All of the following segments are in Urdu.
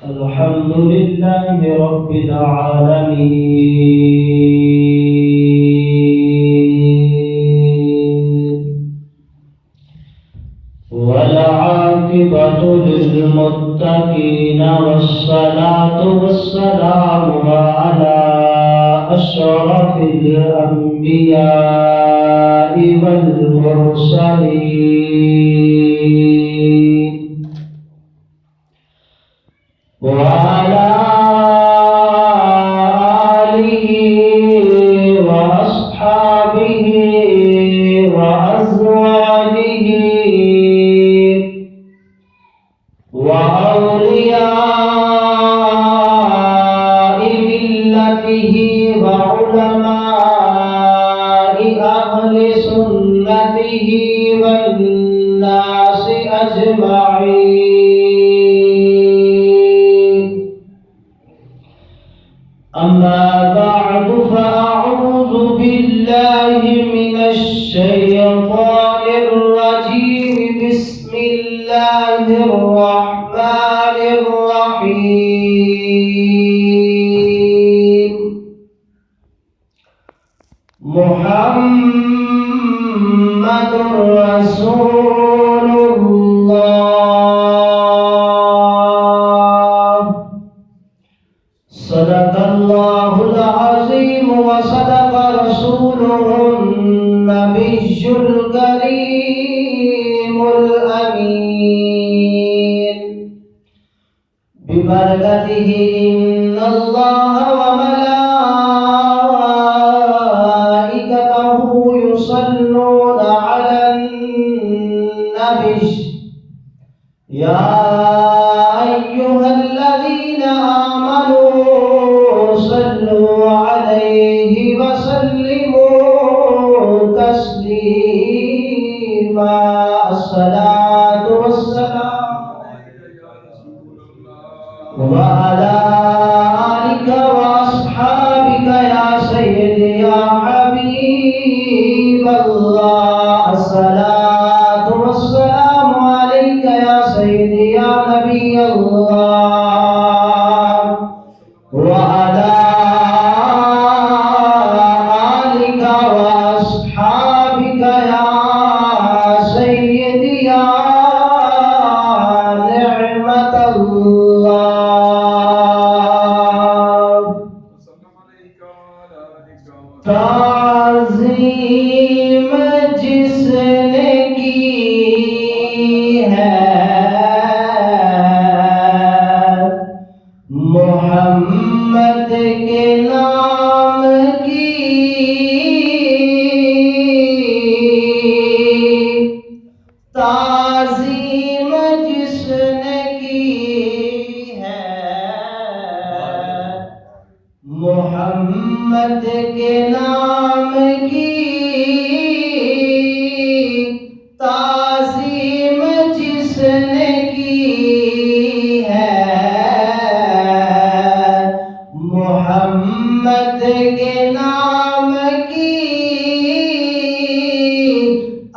الحمد لله رب العالمين والعاقبة للمتقين والصلاة والسلام على أشرف الأنبياء والمرسلين وعلى آله وأصحابه وأزواجه وأولياء ملته وعلماء أهل سنته والناس أجمعين. أما بعد فأعوذ بالله من الشيطان الرجيم. بسم الله الرحمن الرحيم. محمد رسول الله. صدق الله العظيم وصدق رسوله النبي الكريم الأمين. ببركته إن الله وملائكته يصلون على النبي يا أيها الذين آمنوا صلوا عليه وسلموا تسليما. الصلاة والسلام وعلى آلك وأصحابك يا سيدي يا حبيب الله. الصلاة والسلام عليك يا سيدي يا نبي الله وعلى آلك وأصحابك يا سيدي يا نعمة الله. تعظیم جس نے کی ہے محمد کے نام کی، تعظیم جس نے کی ہے محمد کے نام کی، تعظیم جس نے کی ہے محمد کے نام کی،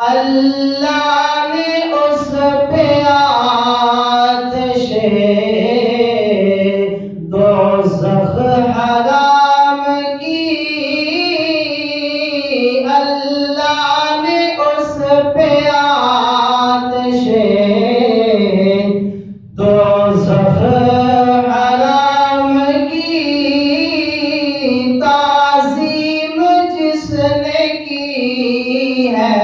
اللہ نے اس پہ آتش دوزخ حرام کی، اللہ نے اس پہ آتش دوزخ حرام کی، تعظیم جس نے کی ہے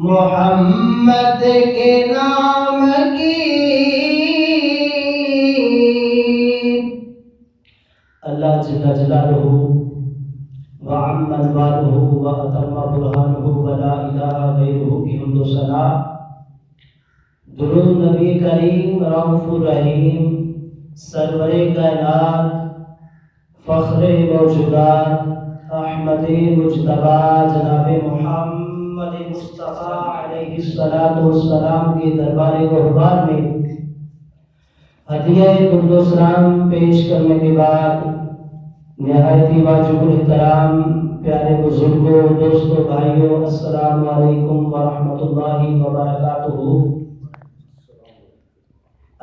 محمد کے نام کی۔ اللہ جل جلالہ وعم انوارہ واتم برہانہ ولا الہ غیرہ کی حمد و ثنا، درود نبی کریم رؤوف الرحیم سرور کائنات فخر موجودات احمد مجتبی جناب محمد مصطفیٰ علیہ الصلوۃ والسلام کے دربار قربان میں ہدیہ درود و سلام پیش کرنے کے بعد نہایت ہی واجب الاحترام پیارے بزرگوں، دوستوں، بھائیوں، السلام علیکم ورحمۃ اللہ وبرکاتہ۔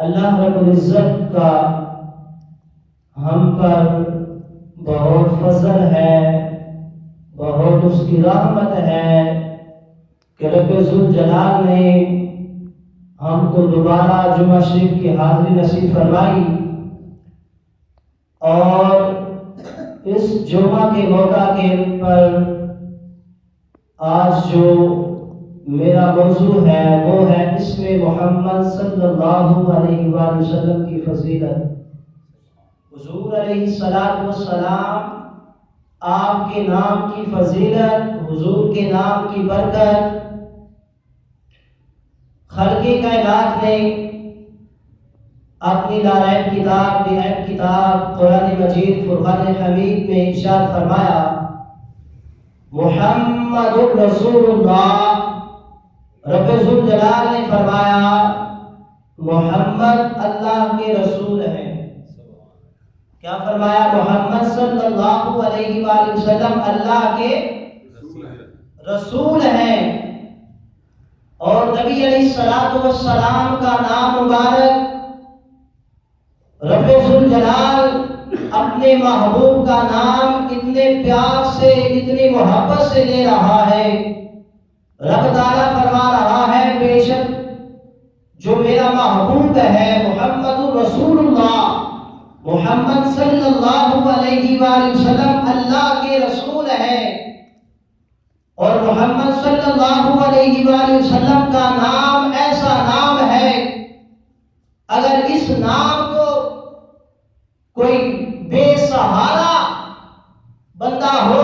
اللہ رب العزت کا ہم پر بہت فضل ہے، بہت اس کی رحمت ہے کہ رب ذوالجلال نے ہم کو دوبارہ جمعہ شریف کی حاضری نصیب فرمائی، اور اس جمعہ کے موقع کے پر آج جو میرا موضوع ہے وہ ہے اسم محمد صلی اللہ علیہ وآلہ وسلم کی فضیلت۔ حضور علیہ السلام آپ کے نام کی فضیلت، حضور کے نام کی برکت خلق کائنات نے اپنی لارائب کتاب بہت کتاب قرآن مجید فرقان حمید میں ارشاد فرمایا، محمد رسول اللہ۔ رب ذوالجلال نے فرمایا محمد اللہ کے رسول ہیں۔ کیا فرمایا؟ محمد صلی اللہ علیہ وآلہ وسلم اللہ کے رسول ہیں، اور نبی علیہ السلام کا نام مبارک رب ذوالجلال اپنے محبوب کا نام اتنے پیار سے، اتنی محبت سے لے رہا ہے۔ رب تعالیٰ فرما رہا ہے بے شک جو میرا محبوب ہے محمد رسول اللہ، محمد صلی اللہ علیہ وآلہ وسلم اللہ کے رسول ہیں، اور محمد صلی اللہ علیہ وآلہ وسلم کا نام ایسا نام ہے اگر اس نام کو کوئی بے سہارا بندہ ہو،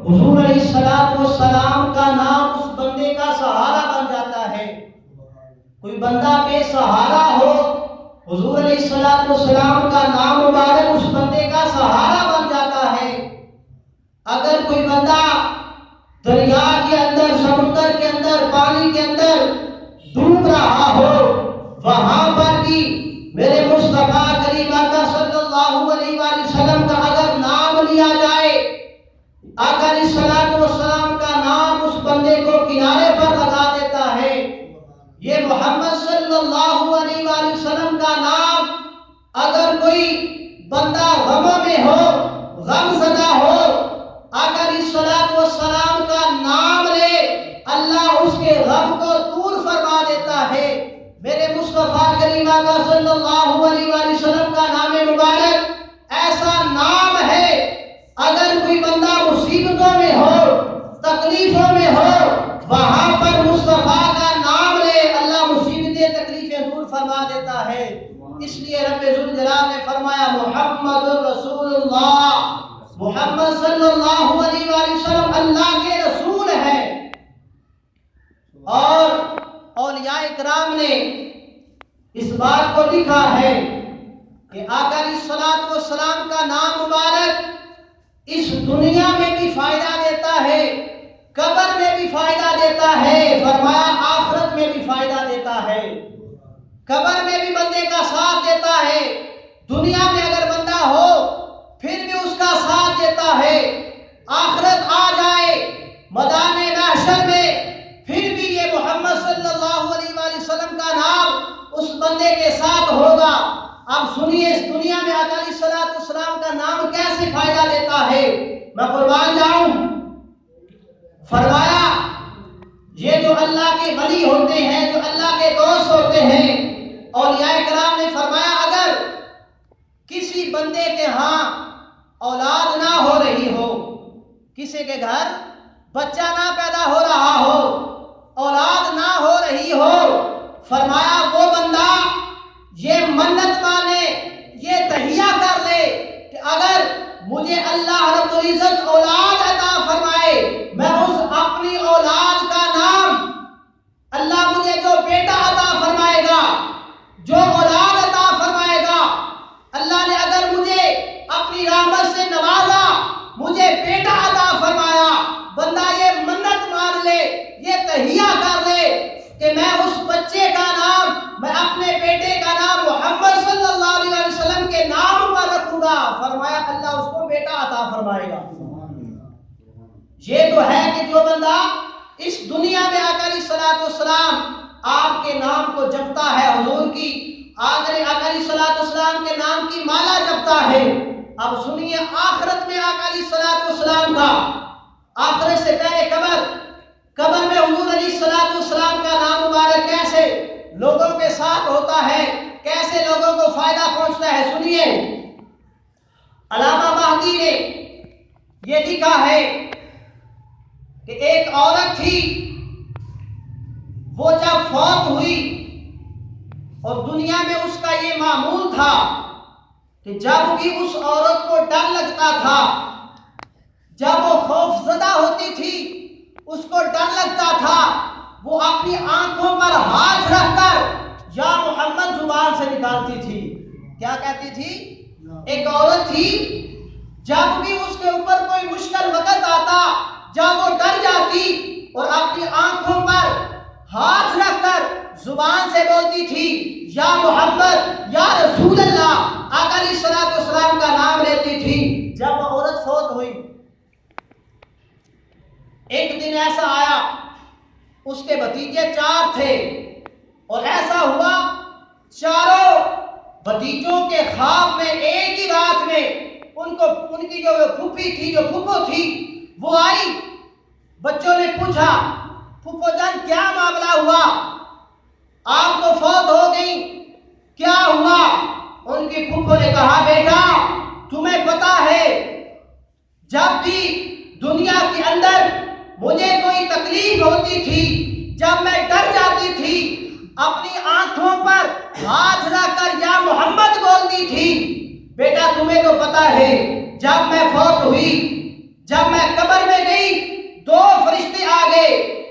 حضور علیہ السلام کا نام اس بندے کا سہارا بن جاتا ہے۔ کوئی بندہ بے سہارا ہو، حضور علیہ السلام کا نام مبارک اس بندے کا سہارا بن جاتا ہے۔ اگر کوئی بندہ دریا کے اندر، سمندر کے اندر، پانی کے اندر ڈوب رہا ہو، وہاں پر بھی میرے مصطفیٰ کریم آقا صلی اللہ علیہ وآلہ وسلم کا اگر نام لیا جائے، آقا علیہ السلام کا نام اس بندے کو کنارے پر لگا دیتا ہے۔ یہ محمد صلی اللہ علیہ وآلہ وسلم کا نام اگر کوئی بندہ غم میں ہو، غم زدہ ہو، آقا علیہ السلام کا نام لے، اللہ اس کے غم کو دور فرما دیتا ہے۔ میرے مصطفیٰ کریم آقا صلی اللہ علیہ وآلہ وسلم کا نام مبارک ایسا نام ہے اگر کوئی بندہ مصیبتوں میں ہو، تکلیفوں میں ہو، وہاں پر مصطفیٰ کا نام لے، اللہ مصیبتیں تکلیفیں دور فرما دیتا ہے۔ اس لیے رب ذوالجلال نے فرمایا محمد رسول اللہ، محمد صلی اللہ علیہ وآلہ وسلم اللہ کے رسول ہیں۔ اور اولیاء کرام نے اس بات کو لکھا ہے کہ آقا علیہ السلام کا نام مبارک اس دنیا میں بھی فائدہ دیتا ہے، قبر میں بھی فائدہ دیتا ہے، فرمایا آخرت میں بھی فائدہ دیتا ہے۔ قبر میں بھی بندے کا ساتھ دیتا ہے، دنیا میں اگر بندہ ہو پھر بھی اس کا ساتھ دیتا ہے، آخرت آ جائے میدان محشر میں پھر بھی یہ محمد صلی اللہ علیہ وآلہ وسلم کا نام اس بندے کے ساتھ ہوگا۔ اب سنیے اس دنیا میں آقا علیہ السلام کا نام کیسے فائدہ دیتا ہے، میں قربان جاؤں۔ فرمایا یہ جو اللہ کے ولی ہوتے ہیں، جو اللہ کے دوست ہوتے ہیں، اولیاء کرام نے فرمایا اگر کسی بندے کے ہاں اولاد نہ ہو رہی ہو، کسی کے گھر بچہ نہ پیدا ہو رہا ہو، اولاد نہ ہو رہی ہو، فرمایا وہ بندہ یہ منت مانے، یہ تہیہ کر لے کہ اگر مجھے اللہ رب العزت اولاد عطا فرمائے، میں اس اپنی اولاد کا نام، اللہ مجھے جو بیٹا عطا فرمائے گا، جو اولاد عطا فرمائے گا، اللہ نے اگر مجھے اپنی رحمت سے نوازا، مجھے بیٹا عطا فرمایا، بندہ یہ منت مان لے، یہ تہیہ کر لے کہ میں اس بچے کا نام، میں اپنے بیٹے کا نام محمد صلی اللہ علیہ وسلم کے نام پر رکھوں گا، فرمایا اللہ اس کو بیٹا عطا فرمائے گا۔ یہ تو ہے کہ جو بندہ اس دنیا میں آقا علیہ السلام آپ کے نام کو جپتا ہے، حضور کی آقا علیہ السلام کے نام کی مالا جپتا ہے۔ اب سنیے آخرت میں آقا علیہ السلام کا، آخرت سے پہلے قبر میں حضور علیہ السلام کا نام مبارک کیسے لوگوں کے ساتھ ہوتا ہے، کیسے لوگوں کو فائدہ پہنچتا ہے۔ سنیے علامہ مہدی نے یہ لکھا ہے کہ ایک عورت تھی، وہ جب فوت ہوئی اور دنیا میں اس کا یہ معمول تھا کہ جب بھی اس عورت کو ڈر لگتا تھا، جب وہ خوف زدہ ہوتی تھی، اس کو ڈر لگتا تھا، وہ اپنی آنکھوں پر ہاتھ رکھ کر یا محمد زبان سے نکالتی تھی۔ کیا کہتی تھی؟ ایک عورت تھی، جب بھی اس کے اوپر کوئی مشکل وقت آتا، جب وہ ڈر جاتی اور اپنی آنکھوں پر ہاتھ رکھ کر زبان سے بولتی تھی یا محمد یا رسول اللہ، آقا علیہ السلام کا نام لیتی تھی۔ جب وہ عورت فوت ہوئی، ایک دن ایسا آیا، اس کے بھتیجے 4 تھے اور ایسا ہوا چاروں بھتیجوں کے خواب میں ایک ہی رات میں ان کی جو پھوپھی تھی، جو پھوپھو تھی، وہ آئی۔ بچوں نے پوچھا پھوپھو جان کیا معاملہ ہوا، آپ تو فوت ہو گئی، کیا ہوا؟ ان کی پھوپھو نے کہا بیٹا تمہیں پتا ہے جب بھی دنیا کے اندر مجھے کوئی تکلیف ہوتی تھی، جب میں ڈر جاتی تھی، اپنی آنکھوں پر ہاتھ رکھ کر یا محمد بولتی تھی۔ بیٹا تمہیں تو پتا ہے جب میں فوت ہوئی، جب میں قبر میں گئی، 2 فرشتے آ گئے،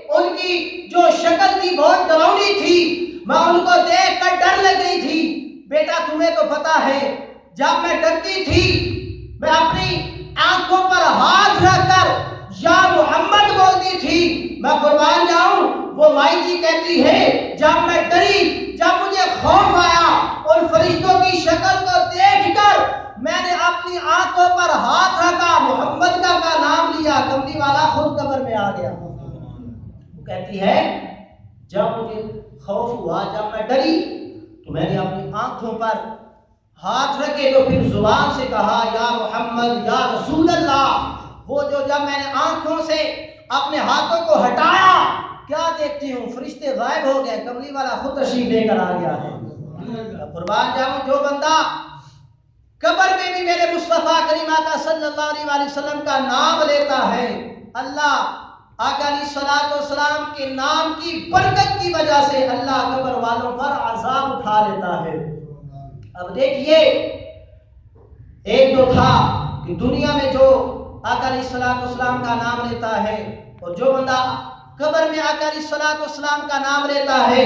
ان کی جو شکل تھی بہت ڈراؤنی تھی، میں ان کو دیکھ کر ڈر لگ گئی تھی۔ بیٹا تمہیں تو پتا ہے جب میں ڈرتی تھی، میں اپنی آنکھوں پر ہاتھ رکھ کر یا محمد بولتی تھی۔ میں قربان جاؤں، وہ مائی جی کہتی ہے جب میں ڈری، جب مجھے خوف آیا اور فرشتوں کی شکل کو دیکھ کر میں نے اپنی آنکھوں پر ہاتھ رکھا، محمد کا نام لیا، کملی والا خود قبر میں آ گیا۔ وہ کہتی ہے جب مجھے خوف ہوا، جب میں ڈری تو میں نے اپنی آنکھوں پر ہاتھ رکھے تو پھر زبان سے کہا یا محمد یا رسول اللہ۔ وہ جو جب میں نے آنکھوں سے اپنے ہاتھوں کو ہٹایا، کیا دیکھتی ہوں فرشتے غائب ہو گئے، کملی والا خود تشریف لے کر آ گیا ہے۔ قربان جاؤں، جو بندہ قبر میں بھی میرے مصطفیٰ کریم آقا صلی اللہ علیہ وسلم کا نام لیتا ہے، اللہ آقا علیہ السلام کے نام کی برکت کی وجہ سے اللہ قبر والوں پر عذاب اٹھا لیتا ہے۔ اب دیکھیے، ایک تو تھا کہ دنیا میں جو آقا علیہ السلام کا نام لیتا ہے، اور جو بندہ قبر میں آقا علیہ السلام کا نام لیتا ہے،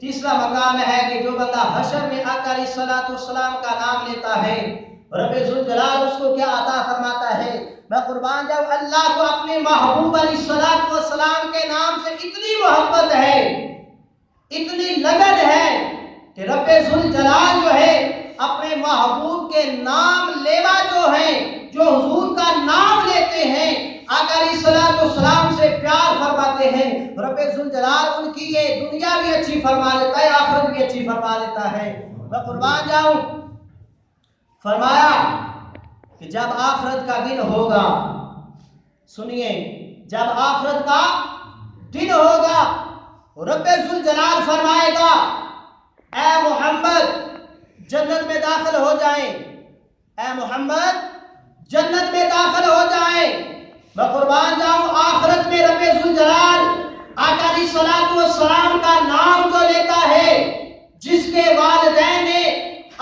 تیسرا مقام ہے کہ جو بندہ حشر میں آقا علیہ السلام کا نام لیتا ہے، رب ذوالجلال اس کو کیا عطا فرماتا ہے۔ میں قربان جاؤں، اللہ کو اپنے محبوب علیہ السلام کے نام سے اتنی محبت ہے، اتنی لگن ہے کہ رب ذوالجلال جو ہے اپنے محبوب کے نام لیوا جو ہیں، جو حضور کا نام لیتے ہیں، آقا علیہ السلام سے پیار فرماتے ہیں، رب ذوالجلال ان کی یہ دنیا بھی اچھی فرما لیتا ہے، آخرت بھی اچھی فرما لیتا ہے۔ میں قربان جاؤں، فرمایا کہ جب آخرت کا دن ہوگا، سنیے، جب آخرت کا دن ہوگا، رب ذوالجلال فرمائے گا اے محمد جنت میں داخل ہو جائیں، اے محمد جنت میں داخل ہو جائیں۔ میں قربان جاؤں، آخرت میں رب ذوالجلال آقا علیہ السلام کا نام جو لیتا ہے، جس کے والدین نے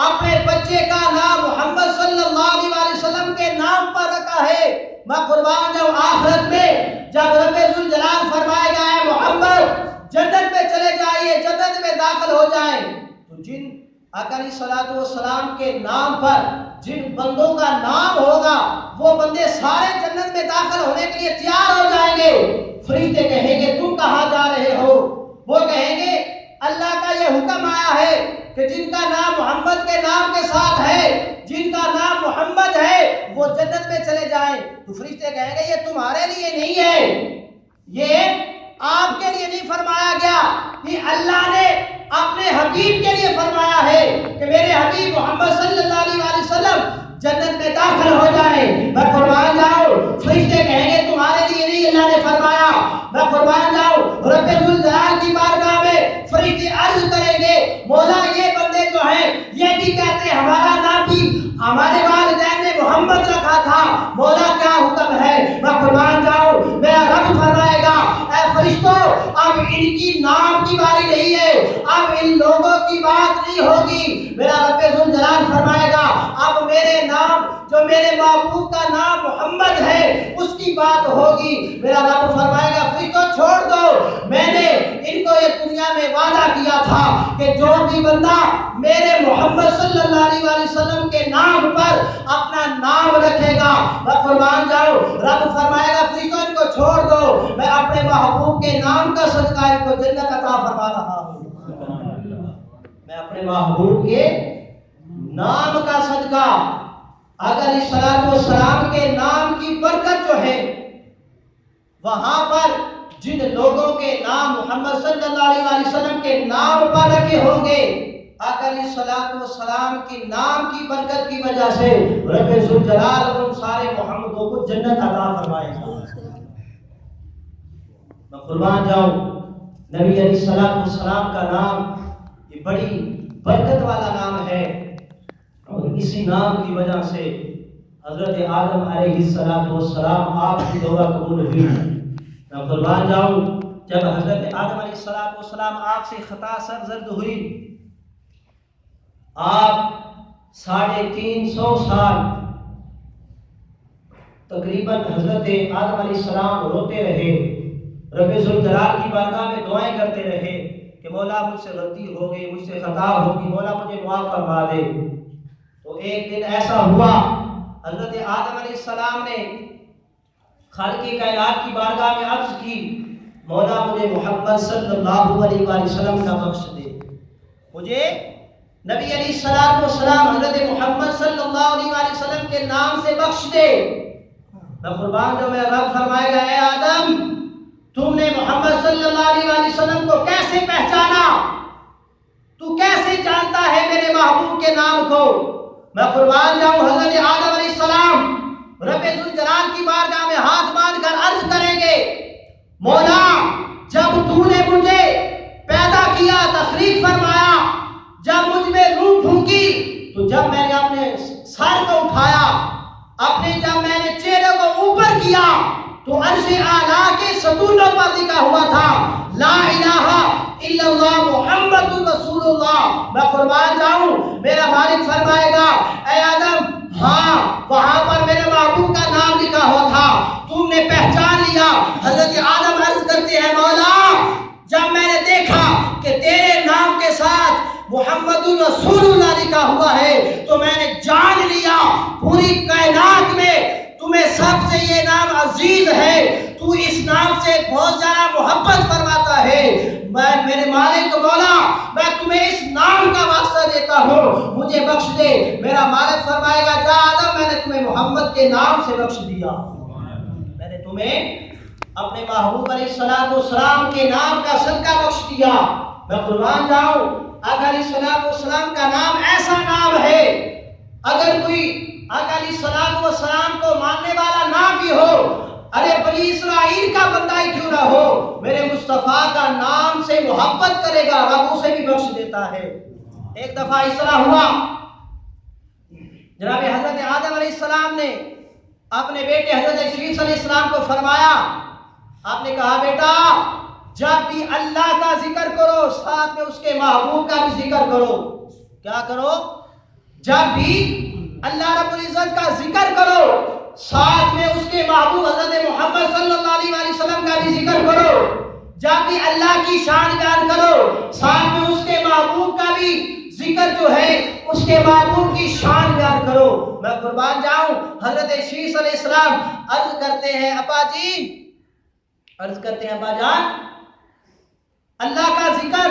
اپنے بچے کا نام محمد صلی اللہ علیہ وسلم کے نام پر رکھا ہے، میں قربان جاؤں، آخرت میں جب رب ذوالجلال فرمائے گا اے محمد جنت میں چلے جائیے، جنت میں داخل ہو جائیں، تو جن آقا علیہ السلام کے نام پر جن بندوں کا نام ہوگا، وہ بندے سارے جنت میں داخل ہونے کے لیے تیار ہو جائیں گے۔ فرشتے کہیں گے تم کہاں جا رہے ہو؟ وہ کہیں گے اللہ کا یہ حکم آیا ہے کہ جن کا نام محمد کے نام کے ساتھ ہے، جن کا نام محمد ہے، وہ جنت میں چلے جائیں۔ تو فرشتے کہیں گے یہ تمہارے لیے نہیں ہے، یہ آپ کے لیے نہیں فرمایا گیا، یہ اللہ نے اپنے حبیب کے لیے فرمایا ہے کہ میرے حبیب محمد صلی اللہ علیہ وسلم جنت میں داخل ہو جائے۔ میں قربان جاؤں، فرشتے کہیں گے تمہارے لیے نہیں اللہ نے فرمایا۔ میں قربان جاؤں، رب ذوالجلال کی بارگاہ میں فرشتے عرض کریں گے مولا یہ بندے جو ہیں یہ بھی کہتے ہیں ہمارا نام بھی ہمارے والدین نے محمد رکھا تھا، مولا کیا حکم ہے؟ میں قربان جاؤں، میرا رب فرمائے گا اے فرشتوں اب ان کی نام کی باری نہیں ہے، اب ان لوگوں کی بات نہیں ہوگی۔ میرا رب ذوالجلال فرمائے گا اب میرے نام جو میرے محبوب کا نام محمد ہے اس کی بات ہوگی۔ میرا رب فرمائے گا فرشتوں چھوڑ دو، میں نے ان کو یہ دنیا میں وعدہ کیا تھا کہ جو بھی بندہ میرے محمد صلی اللہ علیہ وسلم کے نام پر اپنا نام رکھے گا، میں قربان جاؤں رب فرمائے گا فرشتوں ان کو چھوڑ دو، میں اپنے محبوب کے نام کا صدقہ ان کو جنت عطا فرما رہا ہوں۔ میں اپنے محبوب کے نام کا صدقہ، اگر اس صلاۃ والسلام کے نام کی برکت جو ہے وہاں پر جن لوگوں کے نام محمد صلی اللہ علیہ وسلم کے نام پر رکھے ہوں گے، اگر اس صلاۃ والسلام کی نام کی برکت کی وجہ سے رب ذوالجلال ان سارے محمدوں کو جنت عطا فرمائے گا۔ میں قربان جاؤں، نبی علیہ الصلوۃ والسلام کا نام یہ بڑی برکت والا نام ہے، اور اسی نام کی وجہ سے حضرت آدم علیہ السلام آپ کی دعا قبول ہوئی۔ میں قربان جاؤں، جب حضرت آدم علیہ السلام آپ سے خطا سرزد ہوئی، آپ 350 سال تقریباً حضرت آدم علیہ السلام روتے رہے، رب ذوالجلال کی بارگاہ میں دعائیں کرتے رہے کہ مولا مجھ سے غلطی ہو گئی، مجھ سے خطا ہوگی، مولا مجھے معاف فرما دے۔ تو ایک دن ایسا ہوا حضرت آدم علیہ السلام نے خالق کائنات کی بارگاہ میں عرض کی مولا مجھے محمد صلی اللہ علیہ وسلم کا بخش دے، مجھے نبی علیہ السلام حضرت محمد صلی اللہ علیہ وسلم کے نام سے بخش دے۔ میں قربان جو میرا رب فرمائے گا اے آدم تم نے محمد صلی اللہ علیہ وسلم کو کیسے پہچانا؟ تو کیسے جانتا ہے میرے محبوب کے نام کو؟ میں قربان جاؤں، حضرت آدم علیہ السلام رب ذوالجلال کی بارگاہ میں ہاتھ باندھ کر عرض کریں گے مولا جب تو نے مجھے پیدا کیا، تخلیق فرمایا، جب مجھ میں روح پھونکی، تو جب میں نے اپنے سر کو اٹھایا، جب میں نے چہرے کو اوپر کیا تو عرش اعلیٰ کے ستونوں پر لکھا ہوا تھا لا الہ الا اللہ محمد رسول اللہ۔ میں قربان جاؤں، میرا مالک فرمائے گا اے آدم ہاں وہاں پر میرے محبوب کا نام لکھا ہوا تھا، تم نے پہچان لیا۔ حضرت آدم عرض کرتے ہیں مولا جب میں نے دیکھا کہ تیرے نام کے ساتھ محمد رسول اللہ لکھا ہوا ہے تو میں نے جان لیا پوری کائنات میں تمہیں سب سے یہ نام عزیز ہے، تو اس نام سے بہت زیادہ محبت فرماتا ہے۔ میں میرے مالک مولا میں تمہیں اس نام کا واسطہ دیتا ہوں، مجھے بخش دے۔ میرا مالک فرمائے گا جا آدم میں نے تمہیں محمد کے نام سے بخش دیا، میں نے تمہیں اپنے محبوب علیہ السلام کے نام کا صدقہ بخش دیا۔ میں قربان جاؤں، آقا علیہ السلام کا نام ایسا نام ہے اگر کوئی آقا علیہ السلام کو ماننے والا نہ بھی ہو، ارے بنی اسرائیل کا بندہ ہی کیوں نہ ہو، میرے مصطفیٰ کا نام سے محبت کرے گا رب اسے بھی بخش دیتا ہے۔ ایک دفعہ اس طرح ہوا، جناب حضرت آدم علیہ السلام نے اپنے بیٹے حضرت شریف علیہ السلام کو فرمایا، آپ نے کہا بیٹا جب بھی اللہ کا ذکر کرو ساتھ میں اس کے محبوب کا بھی ذکر کرو۔ کیا کرو؟ جب بھی اللہ رب العزت کا ذکر کرو ساتھ میں اس کے محبوب حضرت محمد صلی اللہ علیہ وسلم کا بھی ذکر کرو۔ جب بھی اللہ کی شان بیان کرو ساتھ میں اس کے محبوب کا بھی ذکر جو ہے اس کے محبوب کی شان بیان کرو۔ میں قربان جاؤں، حضرت شیش علیہ السلام عرض کرتے ہیں ابا جی، عرض کرتے ہیں ابا جان اللہ کا ذکر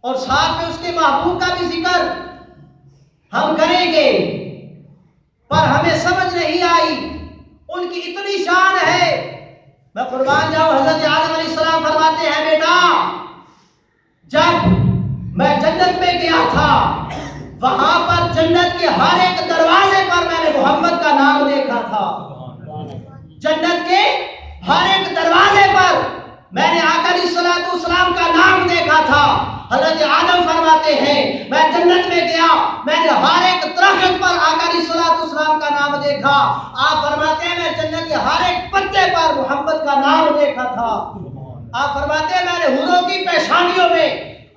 اور ساتھ میں اس کے محبوب کا بھی ذکر ہم کریں گے، پر ہمیں سمجھ نہیں آئی ان کی اتنی شان ہے۔ میں قربان جاؤں حضرت آدم علیہ السلام فرماتے ہیں بیٹا جب میں جنت میں گیا تھا وہاں پر جنت کے ہر ایک دروازے پر میں نے محمد کا نام دیکھا تھا. جنت کے ہر ایک دروازے پر میں نے آقا علیہ الصلوۃ والسلام کا نام دیکھا تھا. حضرت آدم فرماتے ہیں میں جنت میں گیا میں نے ہر ایک درخت پر آقا علیہ الصلوۃ والسلام کا نام دیکھا. آپ فرماتے ہیں میں جنت کے ہر ایک پتے پر محمد کا نام دیکھا تھا. آپ فرماتے ہیں میں نے حوروں کی پیشانیوں میں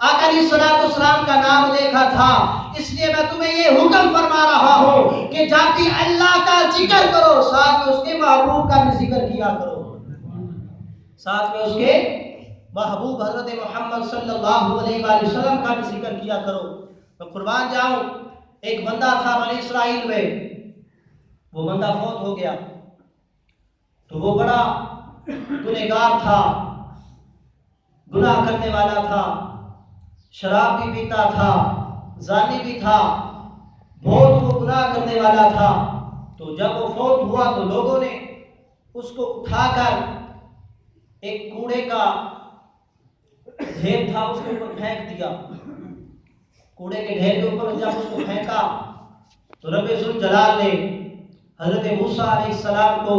آقا علیہ الصلوۃ والسلام کا نام دیکھا تھا. اس لیے میں تمہیں یہ حکم فرما رہا ہوں کہ جب بھی اللہ کا ذکر کرو ساتھ میں اس کے محبوب کا بھی ذکر کیا کرو. ساتھ میں اس کے محبوب حضرت محمد صلی اللہ علیہ وآلہ وسلم کا بھی ذکر کیا کرو. میں قربان جاؤں ایک بندہ تھا بنی اسرائیل میں وہ بندہ فوت ہو گیا تو وہ بڑا گنہگار تھا گناہ کرنے والا تھا شراب بھی پیتا تھا زانی بھی تھا بہت وہ گناہ کرنے والا تھا. تو جب وہ فوت ہوا تو لوگوں نے اس کو اٹھا کر ایک کوڑے کا ڈھیر تھا اس کے اوپر پھینک دیا. کوڑے کے ڈھیر کے اوپر جب اس کو پھینکا تو رب ذوالجلال نے حضرت موسیٰ علیہ السلام کو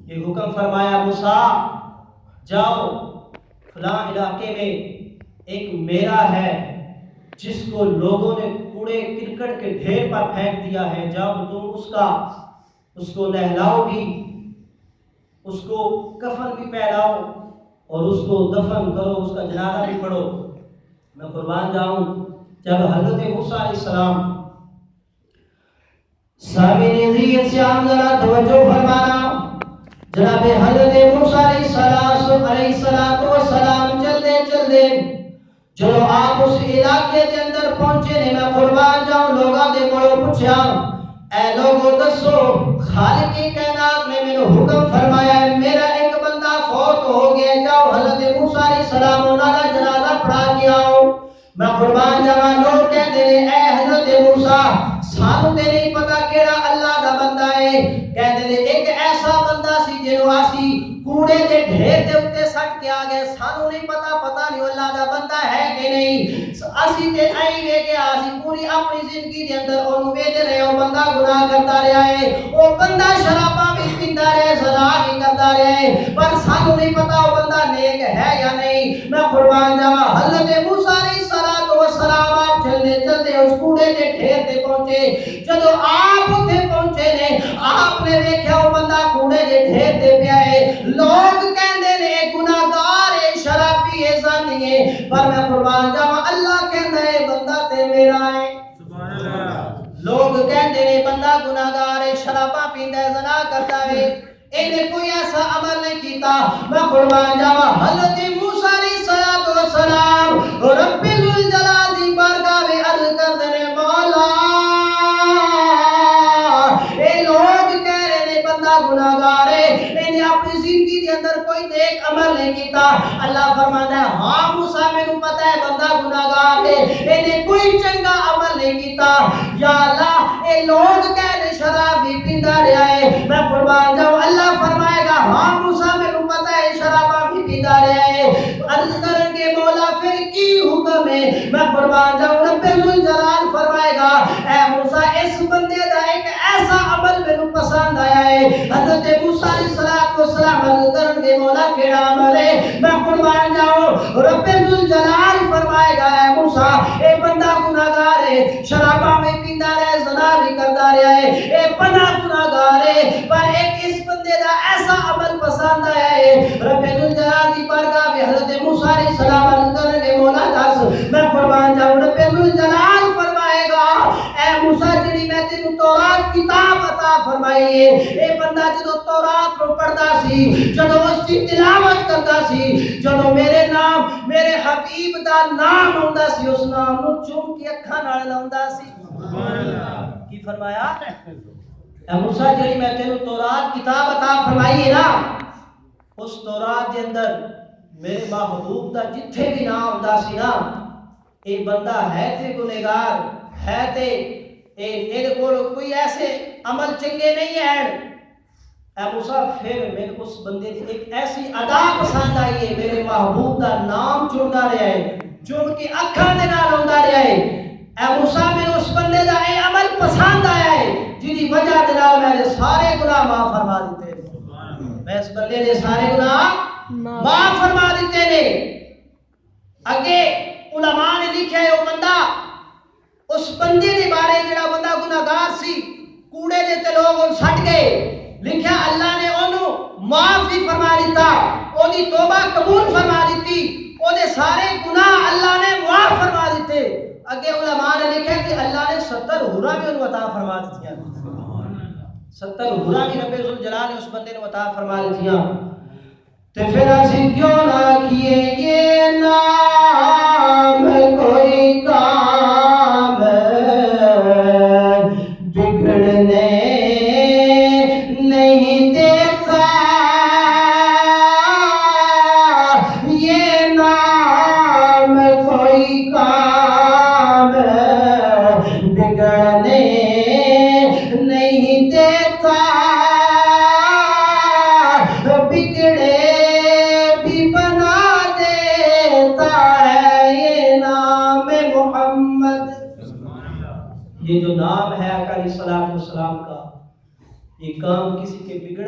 یہ حکم فرمایا موسیٰ جاؤ فلاں علاقے میں ایک میرا ہے جس کو لوگوں نے کوڑے کرکٹ کے ڈھیر پر پھینک دیا ہے. جاؤ تم اس کو نہلاؤ بھی اس کو کفن بھی پہناؤ اور اس کو دفن کرو اس کا جنازہ بھی پڑھو. میں قربان جاؤں جب حضرت موسیٰ علیہ السلام سامعین عزیز سے آپ ذرا توجہ فرمانا جناب حضرت موسیٰ علیہ السلام چلتے چلو آپ اس علاقے کے اندر پہنچے نے میں قربان جاؤں لوگاں دے کولوں پوچھیا اے لوگو دسو خالق کی کائنات نے مینوں حکم فرمایا ہے میرا ایک بندہ فوت ہو گیا جاؤ حضرت موسیٰ علیہ السلام انہاں دا جنازہ پڑھا کے آؤ. میں قربان جاواں لوگ کہندے نے اے حضرت موسیٰ سانوں تے نہیں پتہ کیڑا اللہ دا بندہ ہے. کہندے نے ایک ایسا بندہ سی جنوں اسی کوڑے دے ڈھیر دے اوتے سٹ کے آ گئے سانوں نہیں پتہ نہیں اللہ دا بندہ ہے کہ نہیں. اسی تے آئی وے کہ اسی پوری اپنی زندگی دے اندر اونوں ویکھ رہے او بندہ گناہ کرتا رہیا ہے او بندہ شراباں بھی پیندا رہیا زنا بھی کردا رہیا ہے پر سانوں نہیں پتہ او بندہ نیک ہے یا نہیں. میں قربان جاواں حضرت موسیٰ علیہ السلام آپ چلتے اس کوڑے دے ڈھیر تے پہنچے. جدوں آپ اوتھے پہنچے نے آپ نے ویکھیا او بندہ کوڑے دے ڈھیر تے پیا ہے. لوگ کہندے نے گناہگار ہے شرابی ہے زانی ہے پر میں قربان جاواں اللہ کہندا ہے بندہ تے میرا ہے. سبحان اللہ. لوگ کہندے نے بندہ گناہگار ہے شراباں پیندا ہے زنا کردا ہے اینے کوئی ایسا عمل نہیں کیتا. میں قربان جاواں حضرت موسیٰ علیہ السلام رب ذوالجلال دی بارگاہ میں عرض کردے نے مولا اے لوگ کہہ رہے نے بندہ گناہگار ہے اینے اپنی زندگی دے اندر کوئی نیک عمل نہیں کیتا. اللہ فرماتا ہے ہاں موسیٰ مینوں پتہ ہے بندہ گناہگار ہے اینے کوئی چنگا عمل نہیں کیتا. یا اللہ اے لوگ کہہ رہے شراب بھی پیندا رہیا ہے. میں قربان جاؤں اللہ فرمائے گا ہاں موسیٰ مینوں پتہ ہے شراباں بھی پیندا رہیا ہے. عرض کرن کے مولا پھر کی حکم ہے. میں قربان جاؤں رب ذوالجلال فرمائے گا اے موسیٰ اس بندے دا ایک ایسا عمل مینوں پسند آیا ہے. حضرت موسیٰ علیہ السلام عرض کرن کے مولا کیڑا عمل ہے. میں قربان جاؤں رب ذوالجلال فرمائے گا اے موسیٰ اے بندہ گناہگار ہے شراباں میں پیندا رہے زنا بھی کردا رہیا ہے اے بندہ گناہگار ہے پر ایک اس بندے دا ایسا عمل پسند آیا ہے. رب ذوالجلال دی بارگاہ میں حضرت موسیٰ علیہ السلام عرض کرن کے مولا دس. میں قربان جاؤں رب ذوالجلال فرمائے گا اے موسیٰ جڑی میں تینوں تورات کتاب عطا فرمائی ہے اے بندہ جدوں تورات نو پڑھدا سی جدوں اس دی تلاوت کردا سی جدوں میرے نام میرے حبیب دا نام ہوندا سی اس نام نو چوم کے اکھاں نال لاوندا سی. سبحان اللہ. کی فرمایا اے موسیٰ جڑی میں تینوں تورات کتاب عطا فرمائی ہے نا اس تورات دے اندر میرے محبوب دا جتھے بھی نام ہوندا سی نا اے بندہ ہے تے گنہگار ہے تے اے دے کول کوئی ایسے عمل چنگے نہیں ہیں اے موسیٰ پھر میرے اس بندے کی ایک ایسی ادا پسند آئی ہے، میرے محبوب کا نام چنتا رہا ہے، چن کے اکھاں دے نال ہوندا رہا ہے۔ اے موسیٰ میرے اس بندے دا اے عمل پسند آیا ہے جی دی وجہ دے نال میں نے سارے گناہ معاف فرما دیتے ہیں، میں اس بندے نے سارے گناہ معاف فرما دیتے نے۔ اگے علماء نے لکھا ہے وہ بندہ اس بندے دے بارے جڑا بندہ گناہگار سی، کوڑے دے تے لوگ ان سٹ گئے، لکھا اللہ نے انہوں معاف بھی فرما دیتا، او دی توبہ قبول فرما دیتی، او دے سارے گناہ اللہ نے معاف فرما دیتے۔ اگے علماء نے لکھا کہ اللہ نے 70 حورا بھی انہوں عطا فرما دیتیاں، 70 حورا بھی رب ذوالجلال نے اس بندے نے عطا فرما دیتیاں۔ تے پھر اسی کیوں نہ کیے یہ نام کوئی کام بگڑنے نہیں دیتا، یہ نام کوئی کام بگڑنے نہیں دیتا، بگڑے بھی بنا دیتا ہے یہ نام محمد۔ یہ جو نام ہے آقا علیہ السلام کا، یہ کام کسی کے بگڑ